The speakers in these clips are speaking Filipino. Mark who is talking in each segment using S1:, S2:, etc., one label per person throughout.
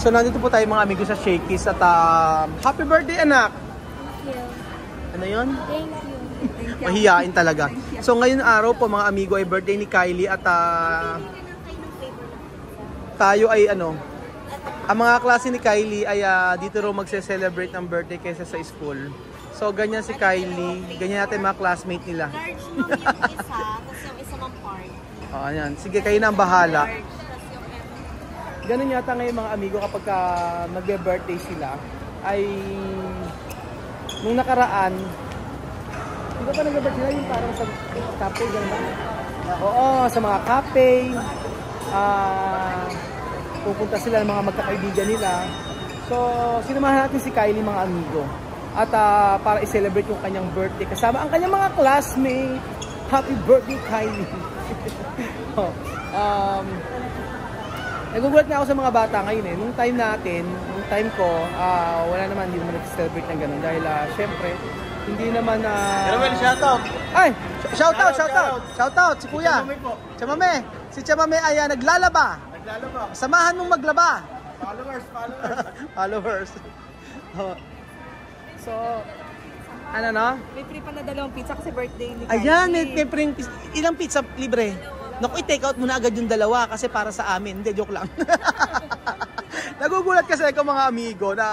S1: So nandito po tayo mga amigo sa Shakey's at happy birthday anak!
S2: Thank you.
S1: Ano yun?
S2: Thank you.
S1: Mahihain talaga. So ngayon araw po mga amigo ay birthday ni Kylie at tayo ay ano, ang mga klase ni Kylie ay dito raw magse-celebrate ng birthday kaysa sa school. So ganyan si Kylie, ganyan natin mga classmate nila.
S2: Large lang yung isa, tapos yung isa mang part.
S1: Oh, ayan. Sige, kayo na ang bahala. Ganun yata ngayon mga amigo kapag magbe-birthday sila ay nung nakaraan di ba pa nag-birthday sila yung parang sa cafe gano'n? Oo, sa mga cafe pupunta sila ng mga magkakaibigan nila. So sinamahan natin si Kylie mga amigo at para i-celebrate yung kanyang birthday kasama ang kanyang mga classmate. Happy birthday Kylie! Nagugulat na ako sa mga bata ngayon eh. Nung time natin, nung time ko, wala naman, hindi naman nag-celebrate ng ganun. Dahil syempre, hindi naman
S3: shoutout!
S1: Ay! Shoutout! Si Kuya! Chamame! Si Chamame ay naglalaba! Samahan mong maglaba! Followers! So, ano no?
S4: May free pa na 2 pizza kasi birthday ni Kylie.
S1: Ayan, may free pizza. Ilang pizza libre? Naku, i-take out muna agad yung 2 kasi para sa amin. Hindi, joke lang. Nagugulat kasi ako mga amigo na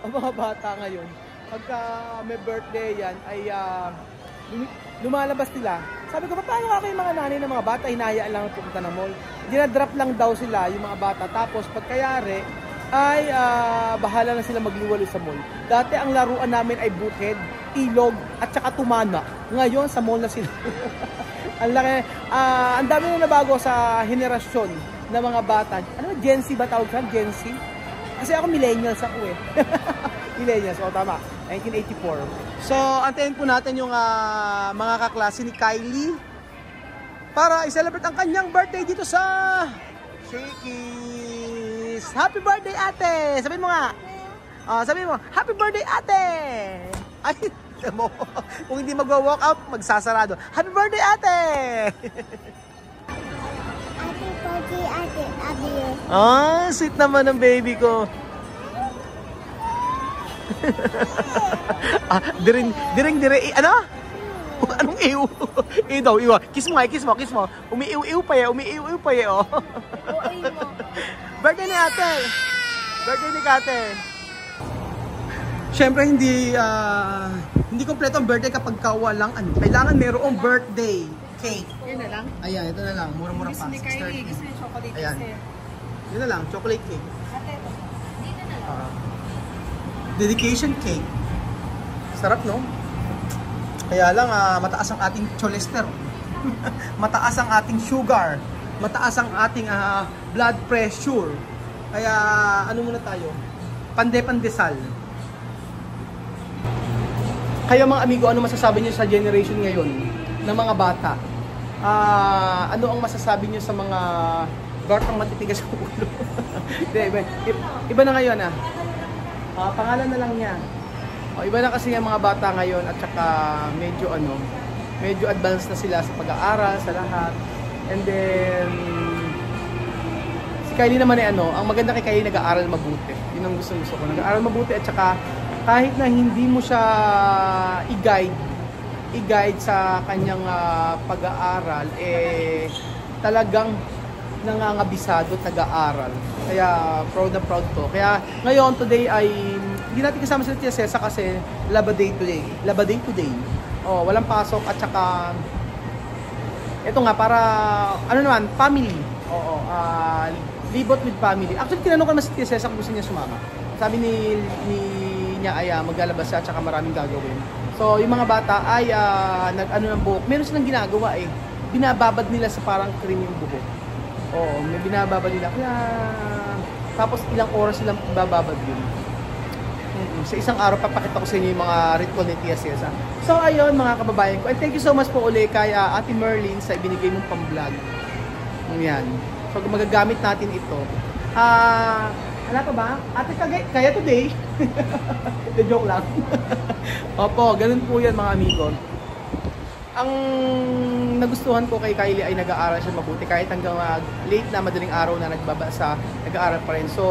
S1: ang mga bata ngayon, pagka may birthday yan, ay lumalabas nila. Sabi ko, paano nga kayo mga nanay ng mga bata, hinahayaan lang pupunta ng mall. Dinadrop lang daw sila yung mga bata. Tapos pagkayari, ay bahala na sila magliwalo sa mall. Dati ang laruan namin ay bukid, ilog, at saka tumana. Ngayon, sa mall na sila. Ang laki, ang dami na nabago sa henerasyon ng mga bata. Ano, Gen Z ba tawag sa? Gen Z? Kasi ako millennials ako eh. Millennials, o tama. 1984. So, antayin po natin yung mga kaklase ni Kylie para i-celebrate ang kanyang birthday dito sa Shakey's. Happy birthday ate! Sabihin mo nga. Sabihin mo, happy birthday ate! Ay, mo. Kung hindi mag-walk out, magsasarado. Happy birthday, ate!
S2: Happy birthday, ate. Abi.
S1: Sweet naman ng baby ko. Diring, ano? Anong iw? Iw daw, iw. Kiss mo. Umiiw pa eh, oh. Birthday ni ate. Birthday ni Kate. Siyempre hindi kompleto ang birthday kapag walang ano. Kailangan mayroong birthday cake.
S4: Yan na lang.
S1: Ayan, ito na lang. Mura-mura pa.
S4: Gusto ni Kylie, gusto ni chocolate
S1: Ayan.
S4: kasi.
S1: Yun na lang, chocolate cake.
S4: Ate, dito na lang.
S1: Dedication cake. Sarap, no? Kaya lang, mataas ang ating cholesterol. Mataas ang ating sugar. Mataas ang ating blood pressure. Kaya, ano muna tayo? Pande-pandesal. Kayo mga amigo, ano masasabi niyo sa generation ngayon ng mga bata? Ano ang masasabi niyo sa mga batang matitigas sa ulo? Iba na ngayon pangalan na lang niya. Iba na kasi yung mga bata ngayon at saka medyo advanced na sila sa pag-aaral, sa lahat. And then si Kylie naman ay ang maganda kay Kylie, nag-aaral mabuti. Yun ang gusto ko. Nag-aaral mabuti at saka kahit na hindi mo siya i-guide sa kanyang pag-aaral, talagang nangangabisado at nag-aaral. Kaya proud na proud to. Kaya ngayon, today ay hindi natin kasama sa Tia Cesa kasi Laba Day today. Walang pasok at saka ito nga para family. Libot with family. Actually, tinanong ko naman si Tia Cesa kung gusto niya sumama. Sabi niya ay maglalabas siya at saka maraming gagawin. So, yung mga bata ay ng buhok. Meron silang ginagawa binababad nila sa parang cream yung buhok. May binababad nila. Kaya, tapos ilang oras silang bababad yun. Sa isang araw, papakita ko sa inyo yung mga ritual ni Tia Cesa. So, ayun mga kababayan ko. And thank you so much po ulit kay Ate Merlin sa ibinigay mong pang-vlog. Yan. So, magagamit natin ito. Wala pa ba? Ate, kaya today? The joke lang. Opo, ganun po yan mga amigo. ang nagustuhan ko kay Kylie ay nag-aaral siya mabuti kahit hanggang late na madaling araw na nagbabasa, nag-aaral pa rin. So,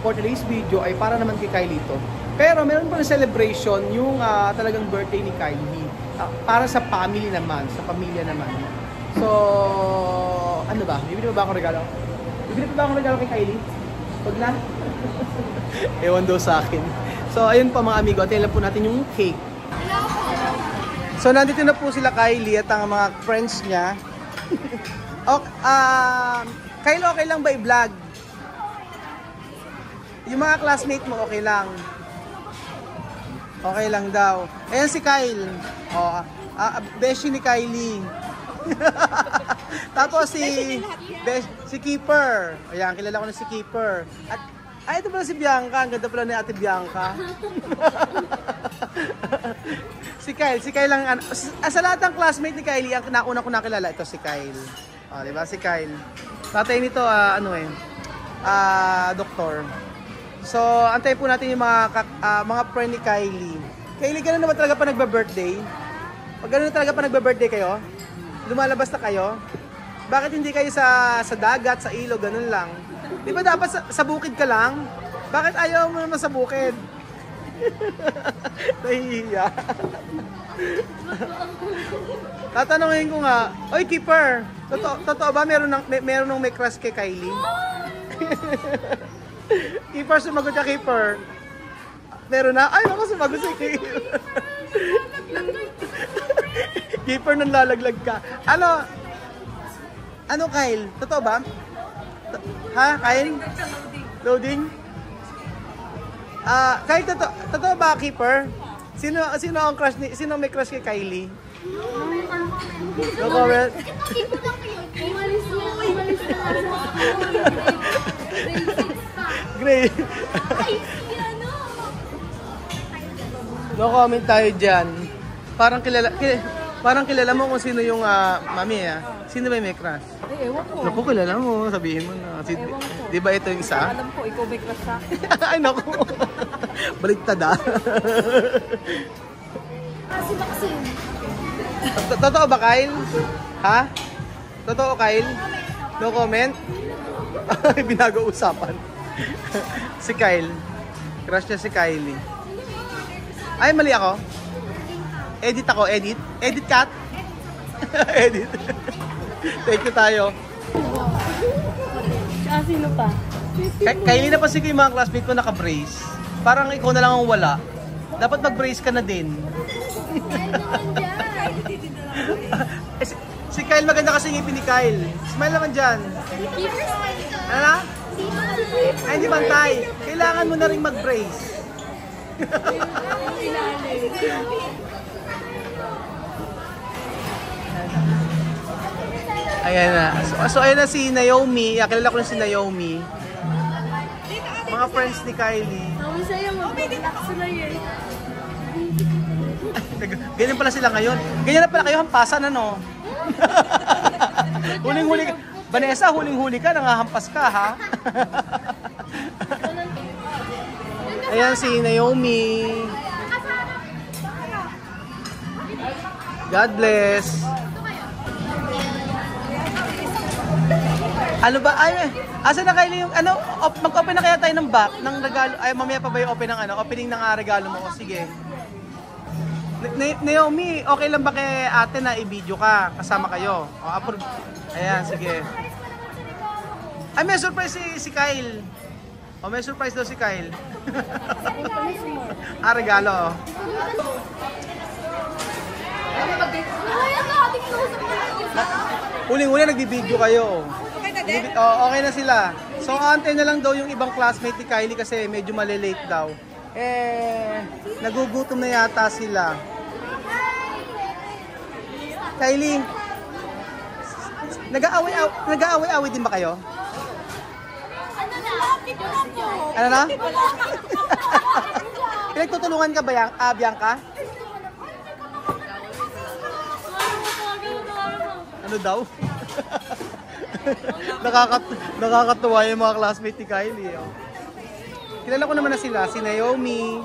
S1: for today's video ay para naman kay Kylie to. Pero meron pa rin celebration yung talagang birthday ni Kylie. Para sa family naman, sa pamilya naman. So, ano ba? Bibili mo ba akong regalo? Bibili mo ba akong regalo kay Kylie? Huwag na? Ewan daw sa akin. So, ayun pa mga amigo. Atin lang po natin yung cake. So, nandito na po sila Kylie at ang mga friends niya. Kylie, okay lang ba i-vlog? Yung mga classmate mo, okay lang? Okay lang daw. Ayan si Kyle. Beshi ni Kylie. Tapos si Keeper. Ayan, kilala ko na si Keeper. At ito pala si Bianca. Ang ganda pala ni Ate Bianca. Si Kyle lang. Sa lahat ng classmate ni Kylie, ang nauna ko nakilala, ito si Kyle. Diba? Si Kyle. Tatay nito, doktor. So, antayin po natin yung mga friend ni Kylie. Kylie, gano'n naman talaga pa nagba-birthday? Pag gano'n talaga pa nagba-birthday kayo? Lumalabas na kayo? Bakit hindi kayo sa dagat, sa ilog, gano'n lang? Di ba dapat sa bukid ka lang? Bakit ayaw mo naman sa bukid? Nahihiya. Tatanungin ko nga, oy Keeper, totoo ba meron nang may crush kay Kylie? Keeper, sumagot ka Keeper. Meron na? Ay, ako sumagot si Keeper. Keeper, nang lalaglag ka. Ano Kyle? Totoo ba? Ha, Kyle? Loading? Kyle, totoo ba Keeper? Sino ang crush sino may crush kay Kylie? No comment. Great. No comment tayo dyan. Parang kilala mo kung sino yung mami Sino ba yung may crush?
S4: Ay, ewan ko.
S1: Naku, kilala mo. Sabihin mo na.
S4: Ewan ko.
S1: Di ba ito yung isa?
S4: Alam ko, ikaw may crush sa akin.
S1: Ay, naku. Baliktad
S2: Kasi Maxim.
S1: Totoo ba, Kyle? Ha? Totoo, Kyle? No comment? Binago usapan. Si Kyle. Crush niya si Kylie. Ay, mali ako. Edit ako, edit. Edit cut. Edit. Thank you tayo.
S2: Sino pa?
S1: Kylie na pa siguro yung mga classmate ko naka-brace. Parang ikaw na lang ang wala. Dapat mag-brace ka na din. Si Kyle, maganda kasi ngipin ni Kyle. Smile naman dyan. Ano na? Ay, hindi pantay. Kailangan mo na rin mag-brace. Ayan na. So ayan na si Naomi. Kilala ko na si Naomi. Mga friends ni Kylie. Ganyan pala sila ngayon. Ganyan na pala kayo, hampasan ano? Huling-huli ka. Vanessa, huling-huli ka, nangahampas ka ha? Ayan si Naomi. God bless. Ano ba? Ay, asa na Kylie yung ano? Mag-open na kaya tayo ng box ng regalo. Ay, mamaya pa ba yung opening ng regalo mo? O sige. Naomi, okay lang ba kay ate na i-video ka? Kasama kayo. O, approve. Ayan, sige. Ay, may surprise si Kyle. O, may surprise daw si Kyle. Regalo. Huling-huli, nagbibideo kayo. Okay na sila. So, antay na lang daw yung ibang classmate ni Kylie kasi medyo malilate daw. Nagugutom na yata sila. Kylie, nag-aaway-away din ba kayo? Ano na? Pinagtutulungan ka ba, Bianca? Ano daw? Nakakatuwa yung mga classmate ni Kylie. Oh. Kilala ko naman na sila, si Naomi,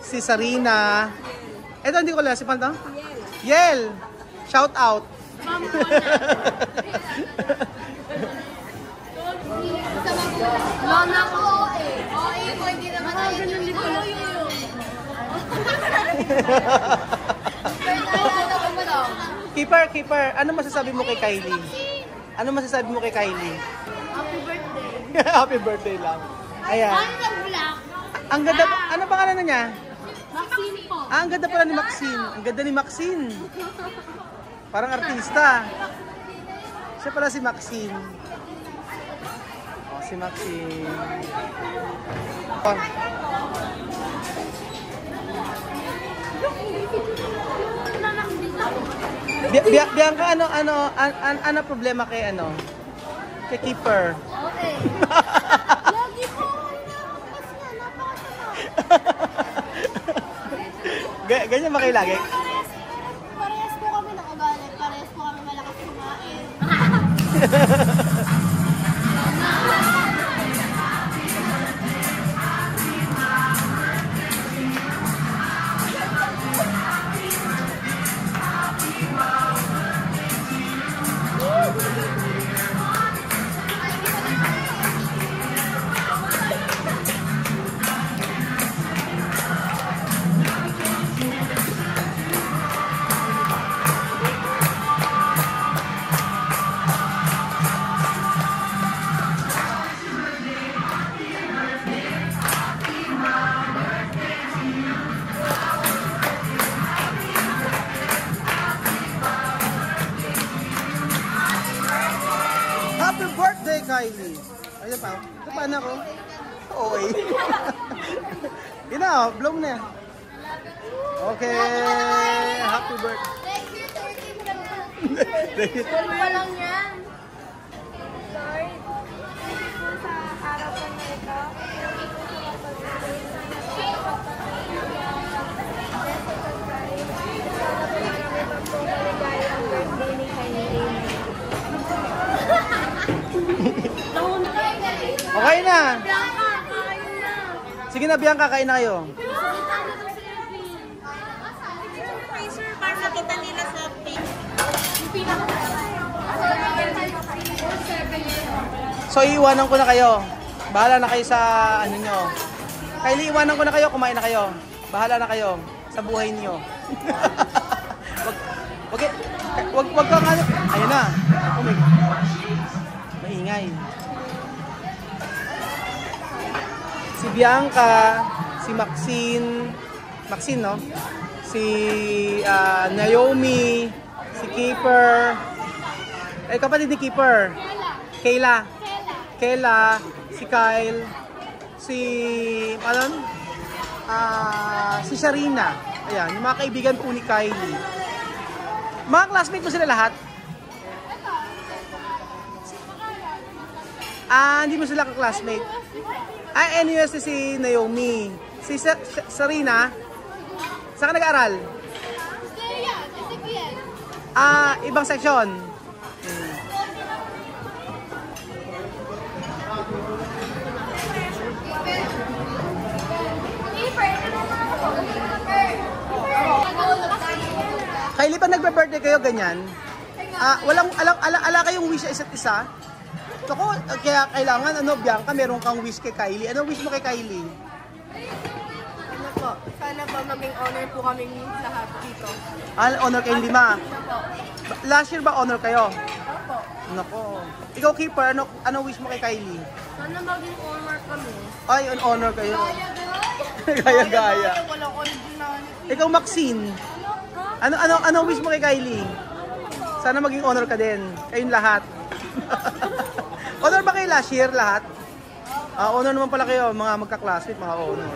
S1: si Sarina. Eto, hindi ko lang, si Pantang? Yel! Shout out.
S2: Lona ko, OA ko, hindi naman tayo ganun dito.
S1: Keeper, ano masasabi mo kay Kylie? Ano masasabi mo kay Kylie?
S2: Happy birthday.
S1: Happy birthday lang. Ayan.
S2: Ano ng black?
S1: Ang ganda, ano pangalan na niya?
S2: Maxine po.
S1: Ang ganda pala ni Maxine. Ang ganda ni Maxine. Parang artista. Siya pala si Maxine. Oh, si Maxine. Oh. Bianca, ano problema kay kay Keeper?
S2: Okay. Lagi po, mas nga, napakasama.
S1: Ganyan ba kayo lagi?
S2: Parehas po kami nakagalit. Parehas po kami malakas kumain.
S1: Happy birthday, Kylie! Ayun pa. Ito pa na ako. Oo eh. Yun na, blow na. Okay. Happy birthday.
S2: Thank you, 13 pa lang yan.
S3: Lord, thank you po sa araw po na ito. Thank you po sa pag-ibig. Sana po marami pa po maligaya ang birthday ni Kylie.
S1: Okay na.
S2: Bianca, kain na.
S1: Sige na, Bianca, kain na kayo.
S3: Para makita nila sa page.
S1: So, iiwanan ko na kayo. Bahala na kayo sa ano nyo. Kylie, iwanan ko na kayo. Kumain na kayo. Bahala na kayo sa buhay niyo. wag kang ano. Ayun na. Oh my God. Maingay. Si Bianca, si Maxine, no? Si Naomi, si Keeper. Kapatid ni Keeper. Kayla, si Kyle, si si Sharina. Ayan, yung mga kaibigan po ni Kylie. Mga classmate mo sila lahat? Hindi mo sila ka-classmate. NUST si Naomi. Si Sharina, saan ka nag-aaral? Ibang section. Kylie, pag nagbe-birthday kayo ganyan, walang ala kayong wish sa isa't isa. Ako, kaya kailangan Bianca, meron kang wish kay Kylie. Ano wish mo kay Kylie?
S3: Ano po? Sana po maging honor po kaming lahat dito.
S1: Honor kayong 5. Last year ba honor kayo?
S3: Opo.
S1: Nako. Ikaw, Keeper, ano wish mo kay Kylie?
S3: Sana maging honor kami.
S1: Ay, honor kayo. Gaya-gaya.
S3: Walang original.
S1: Ikaw, Maxine. Ano wish mo kay Kylie? Sana maging honor ka din. Kayong lahat. Honor ba kayo last year lahat? Honor naman pala kayo, mga magka-classmate, mga honor.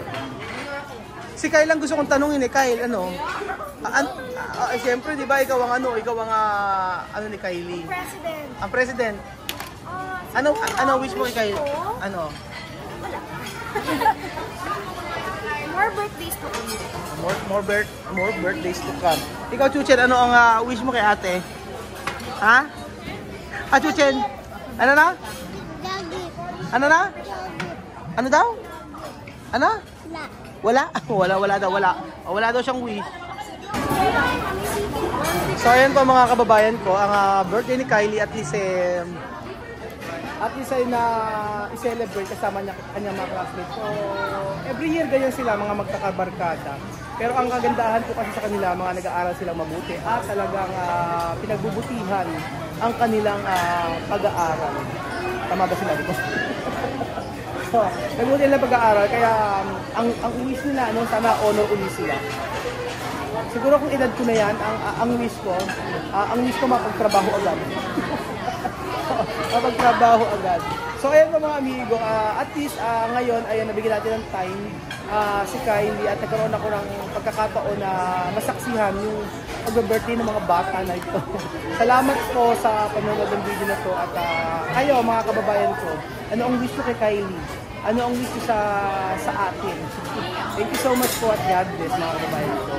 S1: Si Kyle lang gusto kong tanungin Kyle, siyempre, di ba, ikaw ang ni Kylie?
S3: President.
S1: Ang president. Ano wish mo kay Kyle? Ano?
S3: More birthdays to come.
S1: More birthdays to come. Ikaw, Chuchen, ano ang wish mo kay ate? Ha? Chuchen, ano na? Ano na? Ano daw? Ano? Wala? Wala daw, wala. Wala daw siyang wish. So ayan po mga kababayan ko, ang birthday ni Kylie at least ay na i-celebrate kasama niya kanyang mga classmates. So every year ganyan sila mga magkakabarkada. Pero ang kagandahan po kasi sa kanila, mga nag-aaral silang mabuti at talagang pinagbubutihan ang kanilang pag-aaral. Tama ba sinabi ko? So, nagbuti nila pag-aaral kaya ang wish nila sana honor uli sila. Siguro kung edad ko na yan, ang wish ko mapagtrabaho agad. Mapagtrabaho agad. So ayan po mga amigo, at least ngayon ayan nabigyan natin ng time si Kylie at nagkaroon ako ng pagkakataon na masaksihan yung pag-birthday ng mga bata na ito. Salamat po sa panonood ng video na to at kayo mga kababayan ko, ano ang wish ko kay Kylie? Ano ang wish ko sa atin? Thank you so much po at God bless mga kababayan ko.